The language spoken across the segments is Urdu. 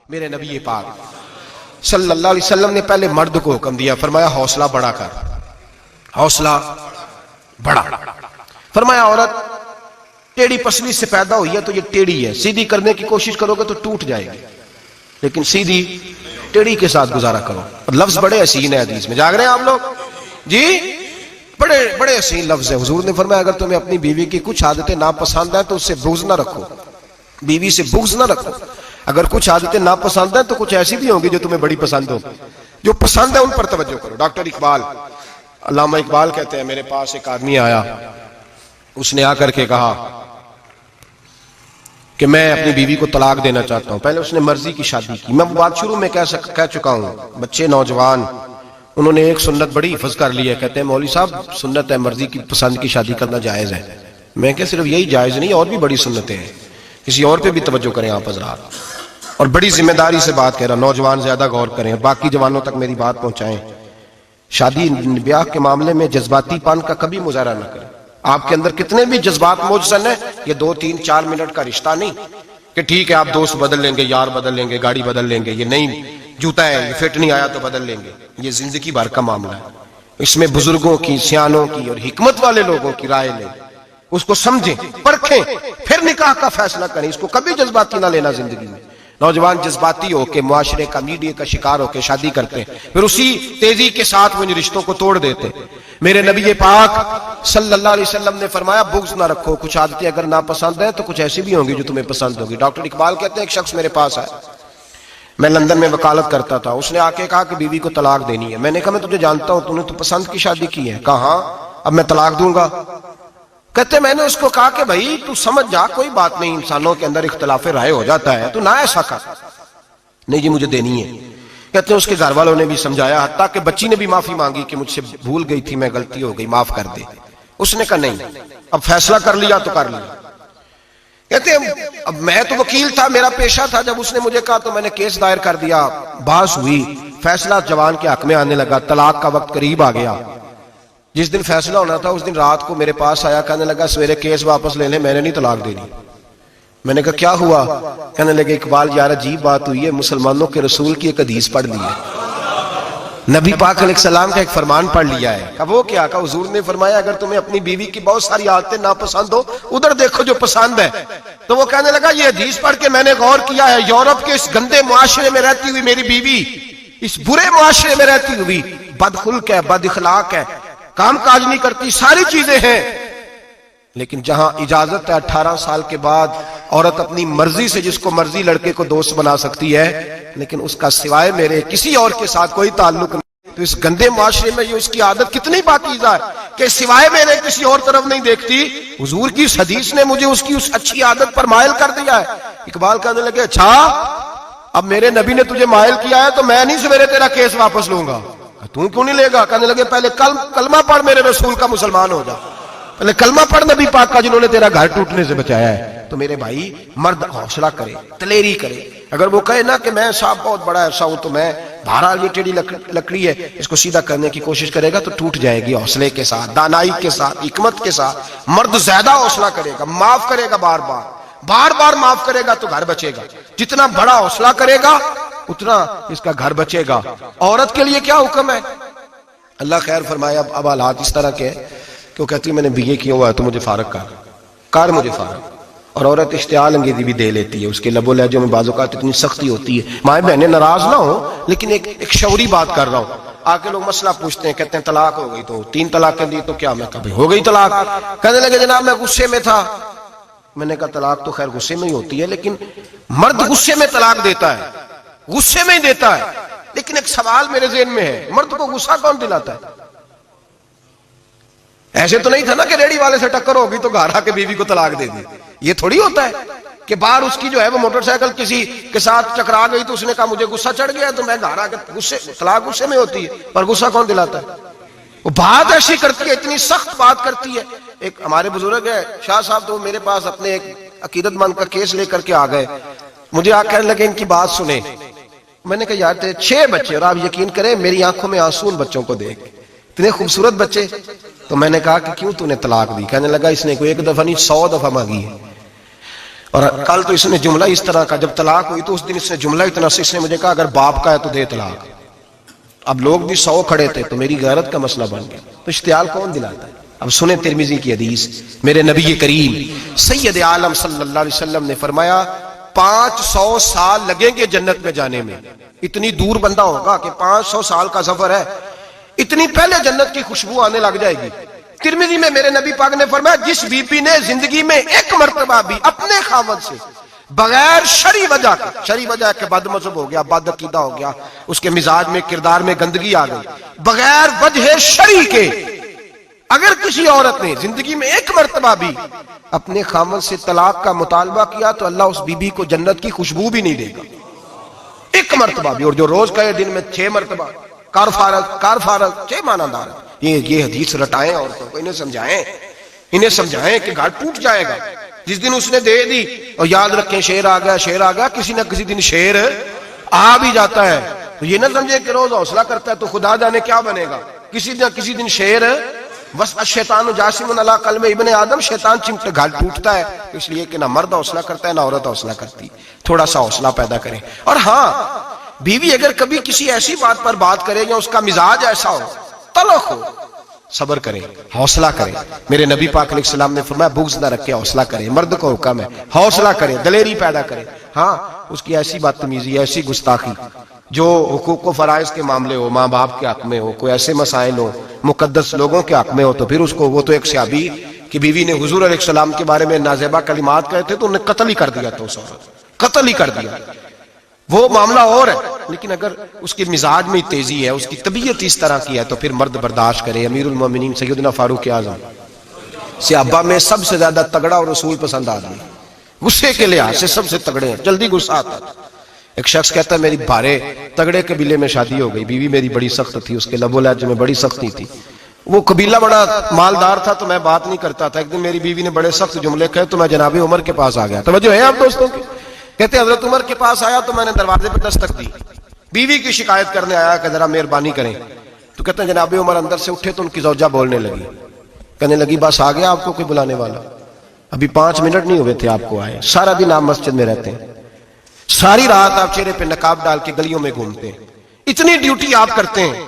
میرے نبی پاک صلی اللہ علیہ وسلم نے پہلے مرد کو حکم دیا، فرمایا حوصلہ بڑا کر، حوصلہ بڑا۔ فرمایا عورت ٹیڑھی پسلی سے پیدا ہوئی ہے تو یہ ٹیڑھی ہے، سیدھی کرنے کی کوشش کرو گے تو ٹوٹ جائے گی، لیکن سیدھی ٹیڑھی کے ساتھ گزارا کرو۔ لفظ بڑے حسین ہیں حدیث میں، جاگ رہے ہیں آپ لوگ جی؟ بڑے بڑے حسین لفظ ہیں۔ حضور نے فرمایا اگر تمہیں اپنی بیوی کی کچھ عادتیں ناپسند ہیں تو اس سے بغض نہ رکھو، بیوی سے بغض نہ رکھو۔ اگر کچھ عادتیں ناپسند ہیں تو کچھ ایسی بھی ہوں گی جو تمہیں بڑی پسند ہو، جو پسند ہے ان پر توجہ کرو۔ ڈاکٹر اقبال، علامہ اقبال کہتے ہیں میرے پاس ایک آدمی آیا، اس نے آ کر کے کہا کہ میں اپنی بیوی کو طلاق دینا چاہتا ہوں۔ پہلے اس نے مرضی کی شادی کی، میں بات شروع میں کہہ چکا ہوں، بچے نوجوان انہوں نے ایک سنت بڑی حفظ کر لی ہے، کہتے ہیں مولوی صاحب سنت ہے مرضی کی پسند کی شادی کرنا جائز ہے۔ میں کہ صرف یہی جائز نہیں، اور بھی بڑی سنتیں ہیں، کسی اور پہ بھی توجہ کریں آپ حضرات، اور بڑی ذمہ داری سے بات کہہ رہا، نوجوان زیادہ غور کریں، باقی جوانوں تک میری بات پہنچائیں۔ شادی بیاہ کے معاملے میں جذباتی پن کا کبھی مظاہرہ نہ کریں۔ آپ کے اندر کتنے بھی جذبات موجزن ہیں، یہ 2 3 4 منٹ کا رشتہ نہیں کہ ٹھیک ہے آپ دوست بدل لیں گے، یار بدل لیں گے، گاڑی بدل لیں گے، یہ نہیں، جوتا ہے یہ فٹ نہیں آیا تو بدل لیں گے، یہ زندگی بھر کا معاملہ ہے۔ اس میں بزرگوں کی، سیانوں کی اور حکمت والے لوگوں کی رائے لیں، اس کو سمجھیں، پرکھیں، پھر نکاح کا فیصلہ کریں، اس کو کبھی جذباتی نہ لینا زندگی میں۔ نوجوان جذباتی ہو کے معاشرے کا، میڈیا کا شکار ہو کے شادی کرتے ہیں، پھر اسی تیزی کے ساتھ وہ ان رشتوں کو توڑ دیتے۔ میرے نبی پاک صلی اللہ علیہ وسلم نے فرمایا بغض نہ رکھو، کچھ عادتیں اگر ناپسند ہیں تو کچھ ایسی بھی ہوں گی جو تمہیں پسند ہوگی۔ ڈاکٹر اقبال کہتے ہیں ایک شخص میرے پاس آیا، میں لندن میں وکالت کرتا تھا، اس نے آ کے کہا کہ بیوی کو طلاق دینی ہے۔ میں نے کہا میں تجھے جانتا ہوں، تو نے تو پسند کی شادی کی ہے۔ کہا ہاں، اب میں طلاق دوں گا؟ کہتے میں نے اس کو کہا کہ بھائی تو سمجھ جا، کوئی بات نہیں، انسانوں کے اندر اختلاف رائے ہو جاتا ہے، تو نہ ایسا کر۔ نہیں جی مجھے دینی ہے۔ کہتے ہیں اس کے گھر والوں نے بھی سمجھایا، حتیٰ کہ بچی نے بھی معافی مانگی کہ مجھ سے بھول گئی تھی، میں غلطی ہو گئی، معاف کر دے۔ اس نے کہا نہیں، اب فیصلہ کر لیا تو کر لیا۔ کہتے ہیں اب میں تو وکیل تھا، میرا پیشہ تھا، جب اس نے مجھے کہا تو میں نے کیس دائر کر دیا، بحث ہوئی، فیصلہ جوان کے حق میں آنے لگا، طلاق کا وقت قریب آ گیا۔ جس دن فیصلہ ہونا تھا اس دن رات کو میرے پاس آیا، کہنے لگا سویرے کیس واپس لے لیں، میں نے نہیں طلاق دینی۔ میں نے کہا کیا ہوا؟ کہنے لگے اقبال یار عجیب بات ہوئی ہے، مسلمانوں کے رسول کی ایک حدیث پڑھ لی ہے، نبی پاک علیہ السلام کا ایک فرمان پڑھ لیا ہے۔ کہا وہ کیا؟ کہا حضور نے فرمایا اگر تمہیں اپنی بیوی کی بہت ساری عادتیں ناپسند ہو، ادھر دیکھو جو پسند ہے۔ تو وہ کہنے لگا یہ حدیث پڑھ کے میں نے غور کیا ہے، یورپ کے اس گندے معاشرے میں رہتی ہوئی میری بیوی، اس برے معاشرے میں رہتی ہوئی بد خلق ہے، بد اخلاق ہے، کام کاج نہیں کرتی، ساری چیزیں ہیں، لیکن جہاں اجازت ہے 18 سال کے بعد عورت اپنی مرضی سے جس کو مرضی لڑکے کو دوست بنا سکتی ہے، لیکن اس کا سوائے میرے کسی اور کے ساتھ کوئی تعلق نہیں۔ تو اس گندے معاشرے میں یہ اس کی عادت کتنی پاکیزہ ہے کہ سوائے میرے کسی اور طرف نہیں دیکھتی۔ حضور کی اس حدیث نے مجھے اس کی اس اچھی عادت پر مائل کر دیا ہے۔ اقبال کہنے لگے اچھا اب میرے نبی نے تجھے مائل کیا ہے تو میں نہیں سویرے تیرا کیس واپس لوں گا۔ تو کیوں نہیں لے گا؟ کہنے لگے پہلے کلمہ پڑھ میرے رسول کا، مسلمان ہو جا، پہلے کلمہ پڑھ نبی پاک کا جنہوں نے تیرا گھر ٹوٹنے سے بچایا ہے۔ تو میرے بھائی مرد حوصلہ کرے، دلیری کرے۔ اگر وہ کہے نا کہ میں صاحب بہت بڑا ایسا ہوں تو میں بہرحال یہ ٹیڑھی لکڑی ہے، اس کو سیدھا کرنے کی کوشش کرے گا تو ٹوٹ جائے گی۔ حوصلے کے ساتھ، دانائی کے ساتھ، حکمت کے ساتھ مرد زیادہ حوصلہ کرے گا، معاف کرے گا، بار بار معاف کرے گا تو گھر بچے گا۔ جتنا بڑا حوصلہ کرے گا اتنا اس کا گھر بچے گا۔ عورت کے لیے کیا حکم ہے؟ اللہ خیر فرمایا۔ اب حالات اس طرح کے کہ وہ کہتی ہے میں نے BA کیا ہوا ہے تو مجھے فارغ کر مجھے فارغ۔ اور عورت اشتعال انگیزی بھی دے لیتی ہے، اس کے لب و لہجوں میں بعض اوقات اتنی سختی ہوتی ہے۔ مائیں بہنیں ناراض نہ ہو، لیکن ایک شعوری بات کر رہا ہوں۔ آگے لوگ مسئلہ پوچھتے ہیں، کہتے ہیں طلاق ہو گئی تو 3 طلاقیں دی تو کیا؟ میں کبھی ہو گئی طلاق۔ کہنے لگے جناب میں غصے میں تھا۔ میں نے کہا طلاق تو خیر غصے میں ہی ہوتی ہے، لیکن مرد غصے میں طلاق دیتا ہے، غصے میں ہی دیتا ہے۔ لیکن ایک سوال میرے ذہن میں ہے، مرد کو غصہ کون دلاتا ہے؟ ایسے تو نہیں تھا نا کہ ریڑی والے سے ٹکر ہوگی تو گھر آ کے بیوی کو طلاق دے دی۔ یہ تھوڑی ہوتا ہے کہ باہر اس کی جو ہے وہ موٹر سائیکل کسی کے ساتھ ٹکرا گئی تو اس نے کہا مجھے غصہ چڑھ گیا تو میں گھر آ کے طلاق غصے میں ہوتی ہے، پر غصہ کون دلاتا ہے؟ وہ بات ایسی کرتی ہے، اتنی سخت بات کرتی ہے۔ ایک ہمارے بزرگ ہے شاہ صاحب، تو میرے پاس اپنے ایک عقیدت مند کا کیس لے کر کے آ گئے، مجھے آ کہنے لگے ان کی بات سنیں۔ میں نے کہا یار تیرے 6 بچے اور آپ یقین کریں میری آنکھوں میں آنسو ان بچوں کو دیکھ، اتنے خوبصورت بچے۔ تو میں نے کہا کہ کیوں تو نے طلاق دی؟ کہنے لگا اس نے کوئی 1 دفعہ نہیں 100 دفعہ مانگی ہے۔ اور کل تو اس نے جملہ اس طرح کا، جب طلاق ہوئی تو اس دن اس نے جملہ اتنا سے اس نے مجھے کہا اگر باپ کا ہے تو دے طلاق. اب لوگ بھی 100 کھڑے تھے تو میری غیرت کا مسئلہ بن گیا. تو اشتعال کون دلاتا ہے؟ اب سنیں ترمذی کی حدیث. میرے نبی کریم سید عالم صلی اللہ علیہ وسلم نے فرمایا 500 سال لگیں گے جنت میں جانے میں. اتنی دور بندہ ہوگا کہ 500 سال کا سفر ہے، اتنی پہلے جنت کی خوشبو آنے لگ جائے گی. ترمذی میں میرے نبی پاک نے فرمایا جس بی بی نے زندگی میں ایک مرتبہ بھی اپنے خاوند سے بغیر شرعی وجہ کے، شرعی وجہ کہ بد مذہب ہو گیا، بد عقیدہ ہو گیا، اس کے مزاج میں کردار میں گندگی آ گئی، بغیر وجہ شرعی کے اگر کسی عورت نے زندگی میں ایک مرتبہ بھی اپنے خاوند سے طلاق کا مطالبہ کیا تو اللہ اس بی بی کو جنت کی خوشبو بھی نہیں دے گا. ایک مرتبہ بھی. اور جو روز کہے دن میں 6 مرتبہ کار فارغ 6 معنی دار. یہ حدیث رٹائیں عورتوں کو، انہیں سمجھائیں کہ گھر ٹوٹ جائے گا. جس دن اس نے دے دی اور یاد رکھیں شیر آ گیا، کسی نہ کسی دن شیر آ بھی جاتا ہے. تو یہ نہ سمجھے کہ روز حوصلہ کرتا ہے تو خدا جانے کیا بنے گا. کسی نہ کسی دن شیر بس الشیطان جاسم علی قلب ابن آدم، شیطان چمٹے گھر ٹوٹتا ہے. اس لیے کہ نہ مرد حوصلہ کرتا ہے نہ عورت حوصلہ کرتی. تھوڑا سا حوصلہ پیدا کریں. اور ہاں، بیوی اگر کبھی کسی ایسی بات پر بات کرے یا اس کا مزاج ایسا ہو، تلخ ہو، صبر کریں، حوصلہ کریں. میرے نبی پاک علیہ السلام نے فرمایا بغض نہ رکھے، حوصلہ کریں. مرد کو حکم ہے حوصلہ کریں، دلیری پیدا کریں. ہاں، اس کی ایسی بدتمیزی، ایسی گستاخی جو حقوق و فرائض کے معاملے ہو، ماں باپ کے حق میں ہو، کوئی ایسے مسائل ہو مقدس لوگوں کے حق میں ہو، تو پھر اس کو، وہ تو ایک صحابی کی بیوی نے حضور علیہ السلام کے بارے میں نازیبا کلمات کہے تھے تو انہیں قتل ہی کر دیا تھا. اس عورت قتل ہی کر دیا. وہ معاملہ اور ہے، لیکن اگر اس کے مزاج میں تیزی ہے، اس کی طبیعت اس طرح کی ہے تو پھر مرد برداشت کرے. امیر المومنین سیدنا فاروق اعظم صحابہ میں سب سے زیادہ تگڑا اور رسول پسند آدمی، غصے کے لحاظ سے سب سے تگڑے ہیں، جلدی غصہ آتا تھا. ایک شخص کہتا ہے میری بھارے تگڑے قبیلے میں شادی ہو گئی، بیوی میری بڑی سخت تھی، اس کے لب و لہجے میں بڑی سختی تھی. وہ قبیلہ بڑا مالدار تھا تو میں بات نہیں کرتا تھا. ایک دن میری بیوی نے بڑے سخت جملے کہے تو میں جناب عمر کے پاس آ گیا. توجہ ہے آپ دوستوں کی؟ کہتے ہیں حضرت عمر کے پاس آیا تو میں نے دروازے پہ دستک دی، بیوی کی شکایت کرنے آیا کہ ذرا مہربانی کریں. تو کہتے ہیں جناب عمر اندر سے اٹھے تو ان کی زوجہ بولنے لگی، کہنے لگی بس آ گیا آپ کو کوئی بلانے والا؟ ابھی 5 منٹ نہیں ہوئے تھے آپ کو آئے. سارا دن آپ مسجد میں رہتے ہیں، ساری رات آپ چہرے پہ نقاب ڈال کے گلیوں میں گھومتے ہیں، اتنی ڈیوٹی آپ کرتے ہیں،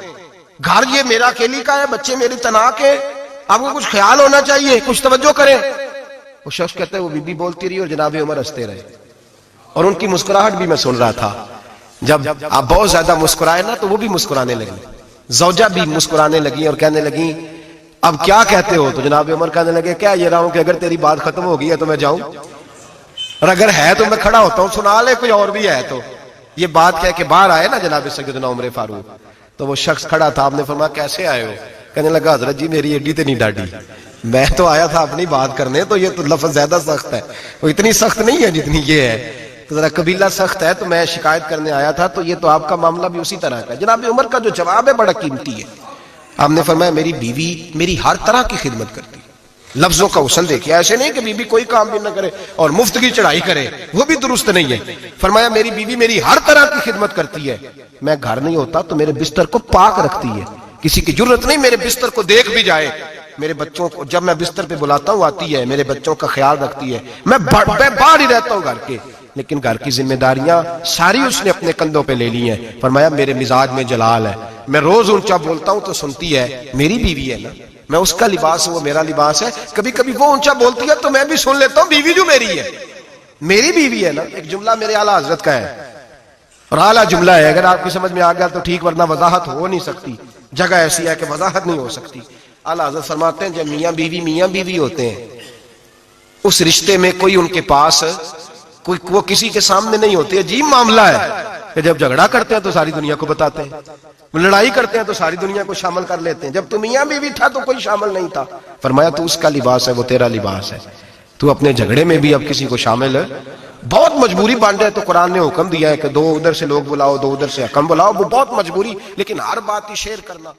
گھر یہ میرا اکیلی کا ہے، بچے میری تنہا کے، آپ کو کچھ خیال ہونا چاہیے، کچھ توجہ کریں. وہ شخص کہتا ہے وہ بی بی بولتی رہی اور جناب عمر ہنستے رہے، اور ان کی مسکراہٹ بھی میں سن رہا تھا. جب آپ بہت زیادہ مسکرائے نا تو وہ بھی مسکرانے لگی، زوجہ بھی مسکرانے لگی اور کہنے لگی اب کیا کہتے ہو؟ تو جناب عمر کہنے لگے کیا یہ رہا ہوں کہ اگر تیری بات ختم ہو گئی ہے تو میں جاؤں، اور اگر ہے تو میں کھڑا ہوتا ہوں، سنا لے کوئی اور بھی ہے تو. یہ بات کہہ کے باہر آئے نا جناب سیدنا عمر فاروق، تو وہ شخص کھڑا تھا. آپ نے فرمایا کیسے آئے ہو؟ کہنے لگا حضرت جی میری ایڈی تے نہیں ڈاڈی، میں تو آیا تھا اپنی بات کرنے، تو یہ تو لفظ زیادہ سخت ہے، وہ اتنی سخت نہیں ہے جتنی یہ ہے، تو ذرا قبیلہ سخت ہے تو میں شکایت کرنے آیا تھا. تو یہ تو آپ کا معاملہ بھی اسی طرح کا. جناب عمر کا جو جواب ہے بڑا قیمتی ہے. آپ نے فرمایا میری بیوی میری ہر طرح کی خدمت کرتی. لفظوں کا حسن دیکھیں، ایسے نہیں کہ بیوی کوئی کام بھی نہ کرے اور مفت کی چڑھائی کرے، وہ بھی درست نہیں ہے. فرمایا میری بیوی میری ہر طرح کی خدمت کرتی ہے، میں گھر نہیں ہوتا تو میرے بستر کو پاک رکھتی ہے، کسی کی جرت نہیں میرے بستر کو دیکھ بھی جائے. میرے بچوں کو جب میں بستر پہ بلاتا ہوں آتی ہے، میرے بچوں کا خیال رکھتی ہے. میں باہر ہی رہتا ہوں گھر کے، لیکن گھر کی ذمہ داریاں ساری اس نے اپنے کندھوں پہ لے لی ہیں. فرمایا میرے مزاج میں جلال ہے، میں روز اونچا بولتا ہوں تو سنتی ہے. میری بیوی ہے نا، میں اس کا لباس ہوں، وہ میرا لباس ہے. کبھی کبھی وہ اونچا بولتی ہے تو میں بھی سن لیتا ہوں، بیوی جو میری ہے، میری بیوی ہے نا. ایک جملہ میرے اعلیٰ حضرت کا ہے اور اعلیٰ جملہ ہے، اگر آپ کی سمجھ میں آ گیا تو ٹھیک، ورنہ وضاحت ہو نہیں سکتی. جگہ ایسی ہے کہ وضاحت نہیں ہو سکتی. اعلیٰ حضرت فرماتے ہیں جب میاں بیوی ہوتے ہیں، اس رشتے میں کوئی ان کے پاس وہ کسی کے سامنے نہیں ہوتے. عجیب معاملہ ہے کہ جب جھگڑا کرتے ہیں تو ساری دنیا کو بتاتے ہیں، لڑائی کرتے ہیں تو ساری دنیا کو شامل کر لیتے ہیں. جب تو میاں بیوی تھا تو کوئی شامل نہیں تھا. فرمایا تو اس کا لباس ہے، وہ تیرا لباس ہے. تو اپنے جھگڑے میں بھی اب کسی کو شامل بہت مجبوری بن جائے تو قرآن نے حکم دیا ہے کہ 2 ادھر سے لوگ بلاؤ، 2 ادھر سے حکم بلاؤ، وہ بہت مجبوری، لیکن ہر بات ہی شیئر کرنا